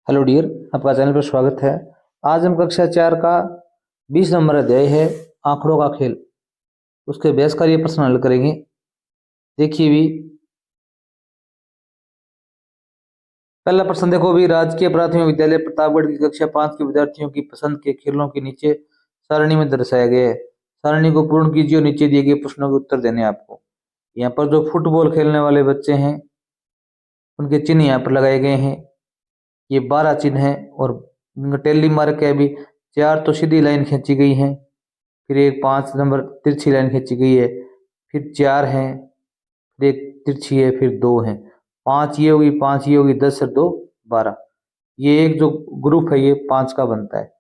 Hello dear, आपका channel पर स्वागत है। आज हम कक्षा 4 का 20 नंबर अध्याय है आंकड़ों का खेल, उसके बेस का ये प्रश्न हल करेंगे। देखिए भी पहला प्रश्न देखो भी, राजकीय प्राथमिक विद्यालय प्रतापगढ़ की कक्षा 5 के विद्यार्थियों की पसंद के खेलों के नीचे सारणी में दर्शाया गया है। सारणी को पूर्ण कीजिए और नीचे दिए गए प्रश्नों के उत्तर देने हैं आपको। यहाँ पर जो फुटबॉल खेलने वाले बच्चे हैं उनके चिन्ह यहाँ पर लगाए गए हैं। ये 12 चिन्ह हैं और टेली मार्क है। अभी 4 तो सीधी लाइन खींची गई है, फिर एक 5 नंबर तिरछी लाइन खींची गई है, फिर 4 है, फिर एक तिरछी है, फिर 2 है। 5 ये होगी, 5 ये होगी, 10 और 2 12। ये एक जो ग्रुप है ये 5 का बनता है,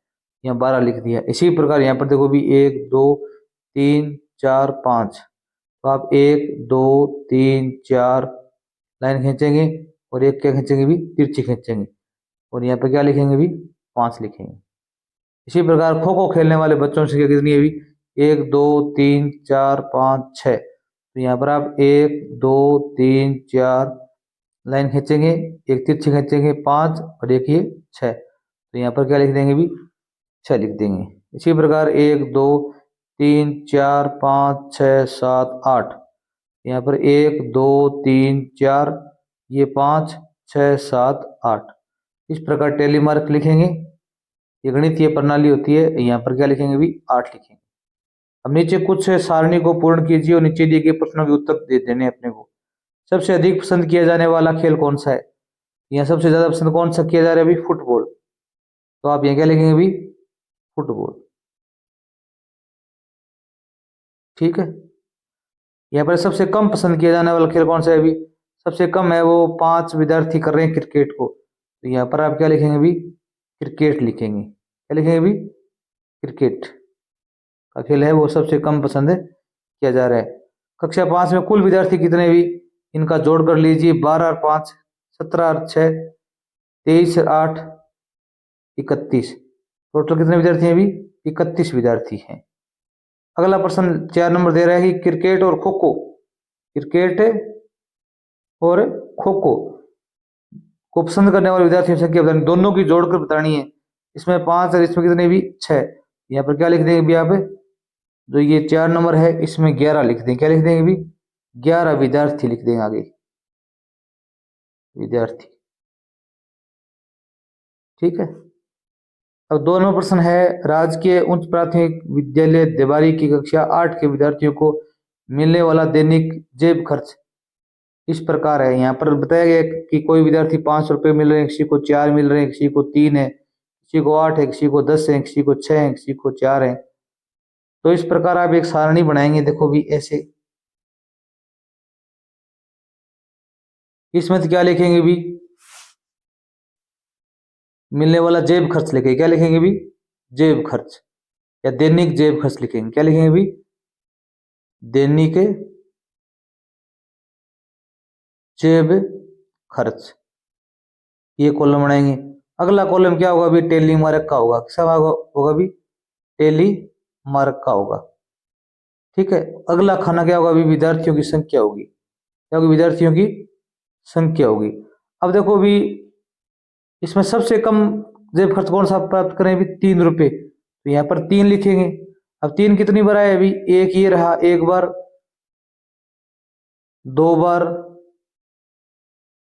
यहाँ 12 लिख दिया। इसी प्रकार यहाँ पर देखो भी 1 2 3 4 5, तो आप 1 2 3 4 लाइन खींचेंगे और एक क्या खींचेंगे भी, तिरछी खींचेंगे, और यहाँ पर क्या लिखेंगे भी, 5 लिखेंगे। इसी प्रकार खो खो खेलने वाले बच्चों से कितनी है भी, 1 2 3 4 5 6, तो यहाँ पर आप 1 2 3 4 लाइन खींचेंगे, एक तिरछी खींचेंगे 5 और एक ये 6, तो यहाँ पर क्या लिख देंगे भी, 6 लिख देंगे। इसी प्रकार 1 2 3 4 5 6 7 8, यहाँ पर 1 2 3 4 ये 5 6 7 8। इस प्रकार टेली मार्क लिखेंगे। ये गणितीय प्रणाली होती है। यहाँ पर क्या लिखेंगे भी, 8 लिखेंगे। अब नीचे कुछ सारणी को पूर्ण कीजिए और नीचे दिए गए प्रश्नों के उत्तर दे देने अपने को। सबसे अधिक पसंद किया जाने वाला खेल कौन सा है? यहाँ सबसे ज्यादा पसंद कौन सा किया जा रहा है भी, फुटबॉल। तो आप यहाँ क्या लिखेंगे भी, फुटबॉल। ठीक है। यहाँ पर सबसे कम पसंद किया जाने वाला खेल कौन सा है भी, सबसे कम है वो 5 विद्यार्थी कर रहे हैं क्रिकेट को, तो यहाँ पर आप क्या लिखेंगे भी, क्रिकेट लिखेंगे। क्या लिखेंगे भी, क्रिकेट का खेल है वो सबसे कम पसंद किया जा रहा है। कक्षा 5 में कुल विद्यार्थी कितने भी, इनका जोड़ कर लीजिए, 12 और 5 17 और 6 23 और 8 31। टोटल कितने विद्यार्थी हैं भी, 31 विद्यार्थी हैं। अगला प्रश्न 4 नंबर दे रहा है कि क्रिकेट और खो खो, क्रिकेट और खो खो को पसंद करने वाले विद्यार्थियों की संख्या बतानी, दोनों की जोड़कर बतानी है। इसमें 5 और इसमें कितने भी, 6। यहाँ पर क्या लिख देंगे भी आप, जो ये 4 नंबर है इसमें 11 लिख देंगे। क्या लिख देंगे भी, 11 विद्यार्थी लिख देंगे आगे, विद्यार्थी। ठीक है। अब 2 नंबर प्रश्न है, राजकीय उच्च प्राथमिक विद्यालय देवारी की कक्षा 8 के विद्यार्थियों को मिलने वाला दैनिक जेब खर्च इस प्रकार है। यहाँ पर बताया गया कि कोई विद्यार्थी 5 रुपए मिल रहे हैं, किसी को 4 मिल रहे हैं, किसी को 3 है, किसी को 8 है, किसी को 10 है, किसी को 6 है, किसी को 4 है। तो इस प्रकार आप एक सारणी बनाएंगे। देखो भी ऐसे, इसमें तो क्या लिखेंगे भी, मिलने वाला जेब खर्च लिखेंगे। क्या लिखेंगे भी, जेब खर्च, या दैनिक जेब खर्च लिखेंगे। क्या लिखेंगे भी, दैनिक जेब खर्च, ये कॉलम बनाएंगे। अगला कॉलम क्या होगा भी, टेली मार्क का होगा। किसका होगा भी, टेली मार्क का होगा। ठीक है। अगला खाना क्या होगा भी, विद्यार्थियों की संख्या होगी। क्या होगी, विद्यार्थियों की संख्या होगी। अब देखो भी, इसमें सबसे कम जेब खर्च कौन सा प्राप्त करें भी, 3 रुपए, तो यहाँ पर 3 लिखेंगे। अब 3 कितनी बार आया अभी, एक ये रहा, एक बार, 2 बार,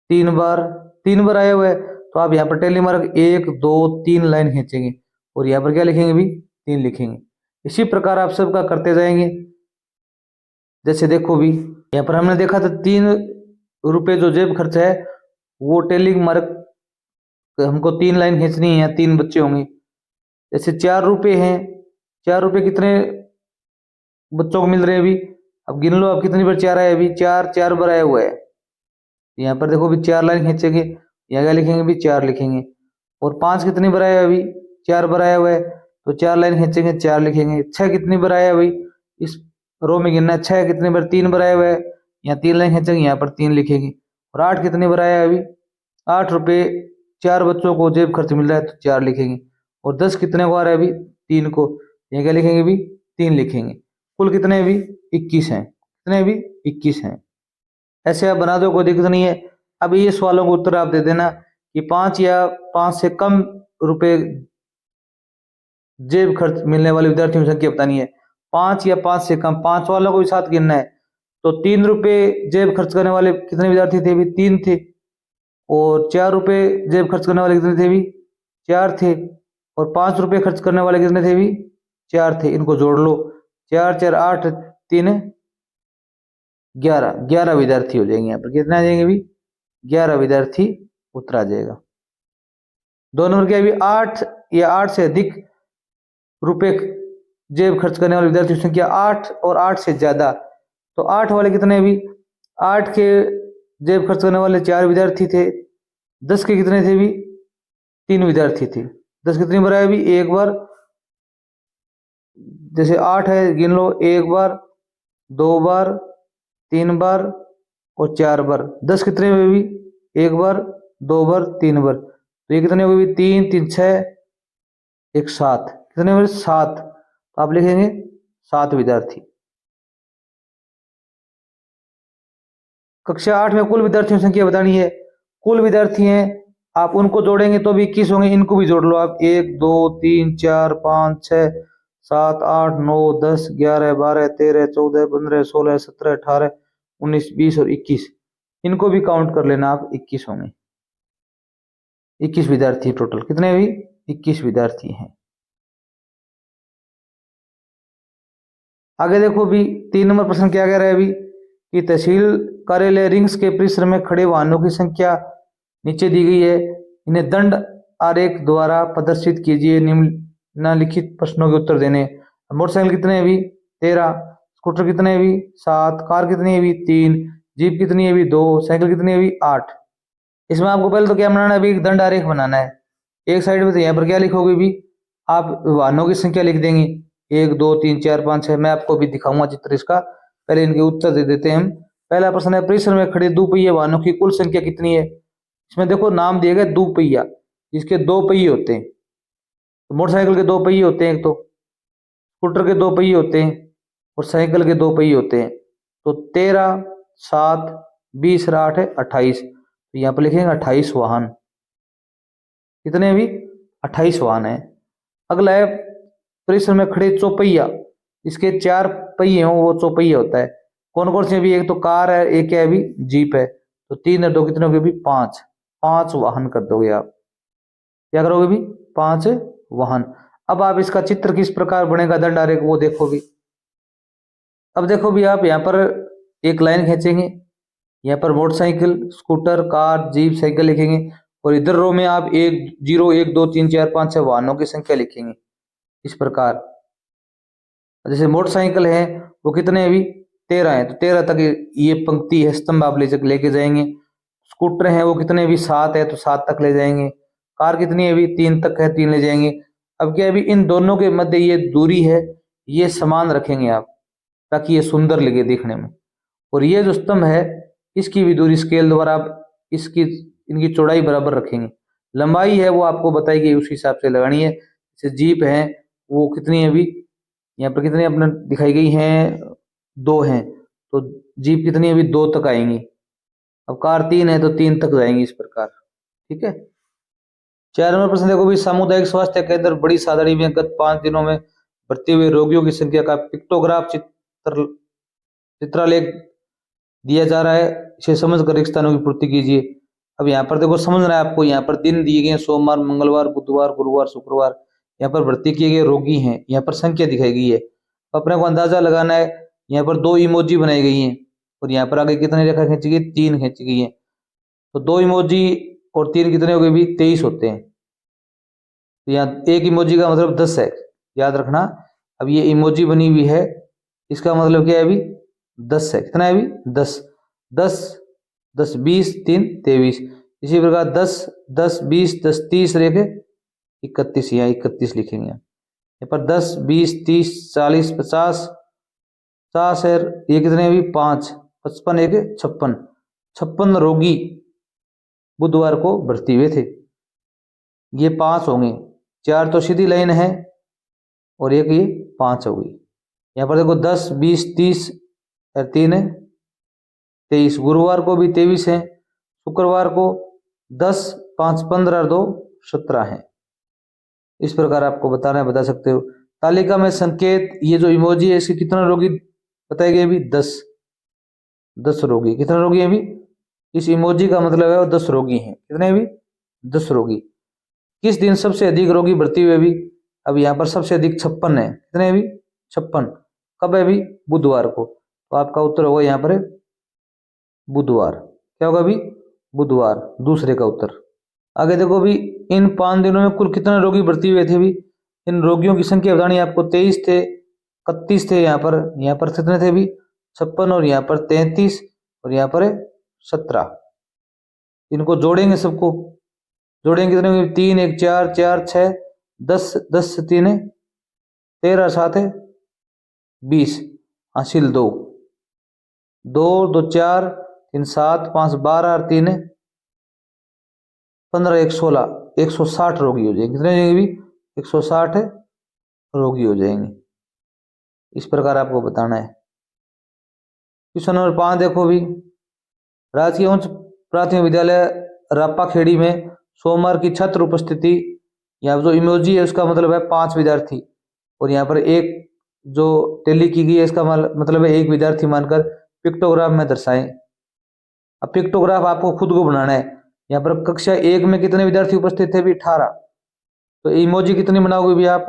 3 बार, 3 बार आया हुआ है। तो आप यहाँ पर टेली मार्क 1 2 3 लाइन खींचेंगे और यहाँ पर क्या लिखेंगे भी, 3 लिखेंगे। इसी प्रकार आप सबका करते जाएंगे। जैसे देखो भी, यहाँ पर हमने देखा था 3 रुपए जो जेब खर्च है वो टेली मार्क हमको 3 लाइन खींचनी है, 3 बच्चे होंगे। जैसे 4 रुपए हैं, 4 रुपए कितने बच्चों को मिल रहे हैं अभी, अब गिन लो, अब कितनी बार 4 आया अभी, 4 4 बार आया हुआ है। यहाँ पर देखो भी 4 लाइन खींचेंगे, यहाँ क्या लिखेंगे भी, 4 लिखेंगे। और 5 कितनी बार आया अभी, 4 बार आया हुआ है, तो 4 लाइन खींचेंगे, 4 लिखेंगे। 6 कितनी बार आया अभी, इस रो में गिनना है, 6 कितनी बार, 3 बार आया हुआ है, यहाँ 3 लाइन खींचेंगे, यहाँ पर 3 लिखेंगे। और 8 कितनी बार आया अभी, 8 रुपये 4 बच्चों को जेब खर्च मिल रहा है, तो 4 लिखेंगे। और 10 कितने को आ रहा है अभी, 3 को, यहाँ क्या लिखेंगे भी, 3 लिखेंगे। कुल कितने भी, 21 हैं। कितने भी, 21 हैं। ऐसे आप बना दो, कोई दिक्कत नहीं है। अब ये सवालों का उत्तर आप दे देना कि 5 या 5 से कम रुपए जेब खर्च मिलने वाले विद्यार्थियों की संख्या बतानी है। 5 या 5 से कम, 5 वालों को भी साथ गिनना है। तो 3 रुपए जेब खर्च करने वाले कितने विद्यार्थी थे? भी 3 थे। और 4 रुपए जेब खर्च करने वाले कितने थे? भी 4 थे। और 5 रुपए खर्च करने वाले कितने थे? भी 4 थे। इनको जोड़ लो, 4 4 8 3 11, 11 विद्यार्थी हो जाएंगे। यहाँ पर कितने आ जाएंगे? भी 11 विद्यार्थी उत्तर आ जाएगा। 2 नंबर क्या है? भी 8 या 8 से अधिक रुपए जेब खर्च करने वाले विद्यार्थियों की संख्या 8 और 8 से ज्यादा। तो 8 वाले कितने? भी 8 के जेब खर्च करने वाले 4 विद्यार्थी थे। 10 के कितने थे? भी 3 विद्यार्थी थे। 10 कितनी बार आया? भी एक बार। जैसे 8 है, गिन लो, एक बार, 2 बार, 3 बार और 4 बार। 10 कितने हुए? भी एक बार, 2 बार, 3 बार। तो ये कितने हुए? भी 3 3 6 1 7। कितने हुए? 7। तो आप लिखेंगे 7 विद्यार्थी। कक्षा 8 में कुल विद्यार्थियों की संख्या बतानी है। कुल विद्यार्थी हैं, आप उनको जोड़ेंगे तो भी 21 होंगे। इनको भी जोड़ लो आप। 1 2 3 4 5 6 7 8 9 10 11 12 13 14 15 16 17 18 19 20 और 21। इनको भी काउंट कर लेना आप, 21 होंगे। 21 विद्यार्थी टोटल। कितने? भी 21 विद्यार्थी हैं। आगे देखो भी 3 नंबर प्रश्न क्या कह रहा है? भी कि तहसील कार्यालय रिंग्स के परिसर में खड़े वाहनों की संख्या नीचे दी गई है। इन्हें दंड आरेख द्वारा प्रदर्शित कीजिए। निम्नलिखित प्रश्नों के उत्तर देने। मोटरसाइकिल कितने? भी 13। स्कूटर कितने? भी 7। कार कितनी है? भी 3। जीप कितनी है? भी 2। साइकिल कितनी है? भी 8। इसमें आपको पहले तो क्या बनाना है? भी एक दंड आरेख बनाना है। एक साइड में तो यहाँ पर क्या लिखोगे? भी आप वाहनों की संख्या लिख देंगे, 1 2 3 4 5 6। मैं आपको भी दिखाऊंगा चित्र इसका। पहले इनके उत्तर दे देते हैं हम। पहला प्रश्न है, परिसर में खड़े दोपहिया वाहनों की कुल संख्या कितनी है? इसमें देखो नाम दिए गए दोपहिया, जिसके 2 पहिए होते हैं। तो मोटरसाइकिल के 2 पहिए होते हैं, एक तो स्कूटर के 2 पहिए होते हैं और साइकिल के 2 पहिए होते हैं। तो 13 7 20 और 8 है 28। तो यहाँ पर लिखेंगे 28 वाहन। कितने? भी 28 वाहन है। अगला है, परिसर में खड़े चौपहिया, इसके 4 पहिए हो वो चौपहिया होता है। कौन कौन से? भी एक तो कार है, एक है भी जीप है। तो 3 और 2 कितने हो गए? भी 5। 5 वाहन कर दोगे आप। क्या करोगे? भी 5 वाहन। अब आप इसका चित्र किस प्रकार बनेगा दंड आरेख, वो देखो भी। अब देखो भी आप यहाँ पर एक लाइन खींचेंगे, यहाँ पर motorcycle, scooter, car, jeep, cycle लिखेंगे और इधर रो में आप 1 0 1 2 3 4 5 6 वाहनों की संख्या लिखेंगे इस प्रकार। जैसे मोटरसाइकिल है वो कितने? अभी 13 है, तो 13 तक ये पंक्ति है, स्तंभ आप लेके जाएंगे। स्कूटर है वो कितने? भी 7 है, तो 7 तक ले जाएंगे। कार कितनी है? अभी 3 तक है, 3 ले जाएंगे। अब क्या है? अभी इन दोनों के मध्य ये दूरी है, ये समान रखेंगे आप, ताकि ये सुंदर लगे देखने में। और ये जो स्तंभ है इसकी भी दूरी स्केल द्वारा आप इसकी इनकी चौड़ाई बराबर रखेंगे। लंबाई है वो आपको बताई गई, उस हिसाब से लगानी है। जैसे जीप है वो कितनी है? अभी यहाँ पर कितनी अपने दिखाई गई हैं? 2 हैं, तो जीप कितनी है? अभी 2 तक आएंगी। अब कार 3 है तो 3 तक जाएंगी इस प्रकार। ठीक है। 4 नंबर प्रश्न देखो भी, सामुदायिक स्वास्थ्य केंद्र बड़ी सादड़ी में गत 5 दिनों में भर्ती हुए रोगियों की संख्या का पिक्टोग्राफ चित्रालेख दिया जा रहा है। इसे समझकर एक स्थानों की पूर्ति कीजिए। अब यहाँ पर देखो समझना है आपको, यहाँ पर दिन दिए गए, सोमवार, मंगलवार, बुधवार, गुरुवार, शुक्रवार। यहाँ पर भर्ती किए गए रोगी हैं, यहाँ पर संख्या दिखाई गई है। अपने को अंदाजा लगाना है। यहाँ पर 2 इमोजी बनाई गई हैं और यहाँ पर आगे कितनी रेखा खींची गई? 3 खींची गई है। तो 2 इमोजी और 3 कितने हो गए? भी 23 होते हैं। तो यहाँ एक इमोजी का मतलब 10 है, याद रखना। अब ये इमोजी बनी हुई है, इसका मतलब क्या है? अभी 10 है। कितना है? अभी 10 10 10 20 3 23। इसी प्रकार 10 10 20 10 30 रेखे 31, यहाँ 31 लिखेंगे। यहाँ पर 10 20 30 40 50 50 है, ये कितने? अभी 5 55 एक 56। 56 रोगी बुधवार को भर्ती हुए थे। ये 5 होंगे, 4 तो सीधी लाइन है और एक ये 5 हो गई। यहाँ पर देखो 10 20 30 और 3 है 23। गुरुवार को भी 23 है, शुक्रवार को 10 5 15 और 2 17 हैं। इस प्रकार आपको बताना है, बता सकते हो। तालिका में संकेत, ये जो इमोजी है इसके कितना रोगी बताए गए अभी? 10 रोगी। कितने रोगी हैं अभी? इस इमोजी का मतलब है वो 10 रोगी हैं। कितने अभी? 10 रोगी। किस दिन सबसे अधिक रोगी भर्ती हुए अभी? अब यहाँ पर सबसे अधिक 56 है। कितने अभी? 56। कब है अभी? बुधवार को। तो आपका उत्तर होगा यहाँ पर बुधवार। क्या होगा अभी? बुधवार, दूसरे का उत्तर। आगे देखो अभी, इन 5 दिनों में कुल कितने रोगी भर्ती हुए थे अभी? इन रोगियों की संख्या बतानी है आपको। 23 थे, 31 थे, यहाँ पर कितने थे अभी? 56, और यहाँ पर 33, और यहाँ पर 17। इनको जोड़ेंगे सबको, जोड़ेंगे कितने होंगे? 3 1 4 4 6 10, 10 से 3 है 13, 7 है 20, हासिल 2 2 2 4 3 7 5 12 और 3 है 15 1 16, 160 रोगी हो जाएंगे। कितने हो जाएंगे भी? 160 रोगी हो जाएंगे। इस प्रकार आपको बताना है। क्वेश्चन नंबर 5 देखो भी, राजकीय उच्च प्राथमिक विद्यालय रापाखेड़ी में सोमवार की छात्र उपस्थिति, यहाँ जो इमोजी है उसका मतलब है 5 विद्यार्थी, और यहाँ पर एक जो टेली की गई है इसका मतलब है 1 विद्यार्थी मानकर पिक्टोग्राफ में दर्शाएं। अब पिक्टोग्राफ आपको खुद को बनाना है। यहाँ पर कक्षा 1 में कितने विद्यार्थी उपस्थित थे भी? 18। तो इमोजी कितनी बनाओगे भी आप?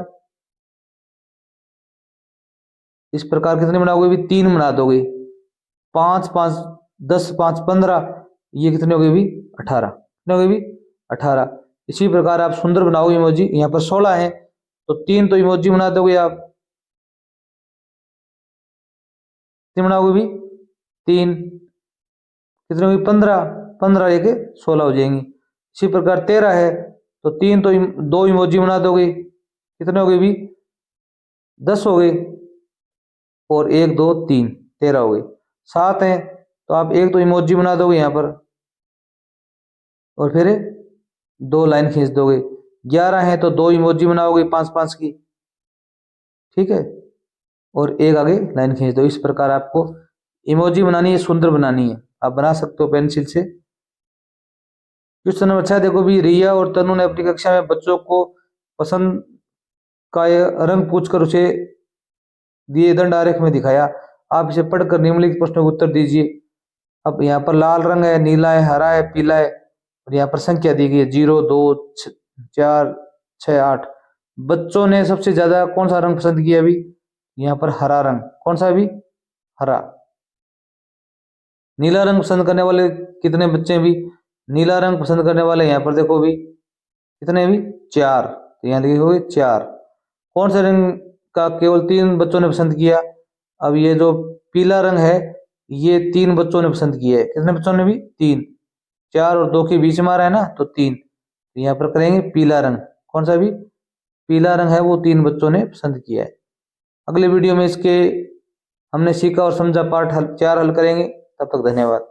इस प्रकार कितने बनाओगे भी? 3 बना दोगे। 5 5 10 5 15, ये कितने हो गए भी? 18। कितने हो गए भी? 18। इसी प्रकार आप सुंदर बनाओगे इमोजी। यहाँ पर 16 है तो 3 तो इमोजी बना दोगे आप। कितने बनाओगे भी? 3। कितने होगी? 15। 15 एक 16 हो जाएंगी। इसी प्रकार 13 है तो 3 तो 2 इमोजी बना दोगे। कितने हो गए भी? 10 हो गए, और 1 2 3 13 हो गए। 7 है तो आप 1 तो इमोजी बना दोगे यहाँ पर, और फिर 2 लाइन खींच दोगे। 11 है तो 2 इमोजी बनाओगे 5 5 की, ठीक है, और 1 आगे लाइन खींच दो। इस प्रकार आपको इमोजी बनानी है, सुंदर बनानी है। आप बना सकते हो पेंसिल से। क्वेश्चन नंबर 6 देखो भी, रिया और तनु ने अपनी कक्षा में बच्चों को पसंद का रंग पूछकर उसे दिए दंड आरेख में दिखाया। आप इसे पढ़कर निम्नलिखित प्रश्नों का उत्तर दीजिए। अब यहाँ पर लाल रंग है, नीला है, हरा है, पीला है, और यहाँ पर संख्या दी गई है 0 2 4 6 8। बच्चों ने सबसे ज्यादा कौन सा रंग पसंद किया अभी? यहाँ पर हरा रंग। कौन सा अभी? हरा। नीला रंग पसंद करने वाले कितने बच्चे भी? नीला रंग पसंद करने वाले यहाँ पर देखो भी कितने भी? 4। तो यहाँ लिखे हुए 4। कौन से रंग का केवल 3 बच्चों ने पसंद किया? अब ये जो पीला रंग है ये 3 बच्चों ने पसंद किया है। कितने बच्चों ने भी? 3। 4 और 2 के बीच में आ रहा है ना, तो 3। तो यहाँ पर करेंगे पीला रंग। कौन सा भी? पीला रंग है वो 3 बच्चों ने पसंद किया है। अगले वीडियो में इसके हमने सीखा और समझा पार्ट 4 हल करेंगे। तब तक धन्यवाद।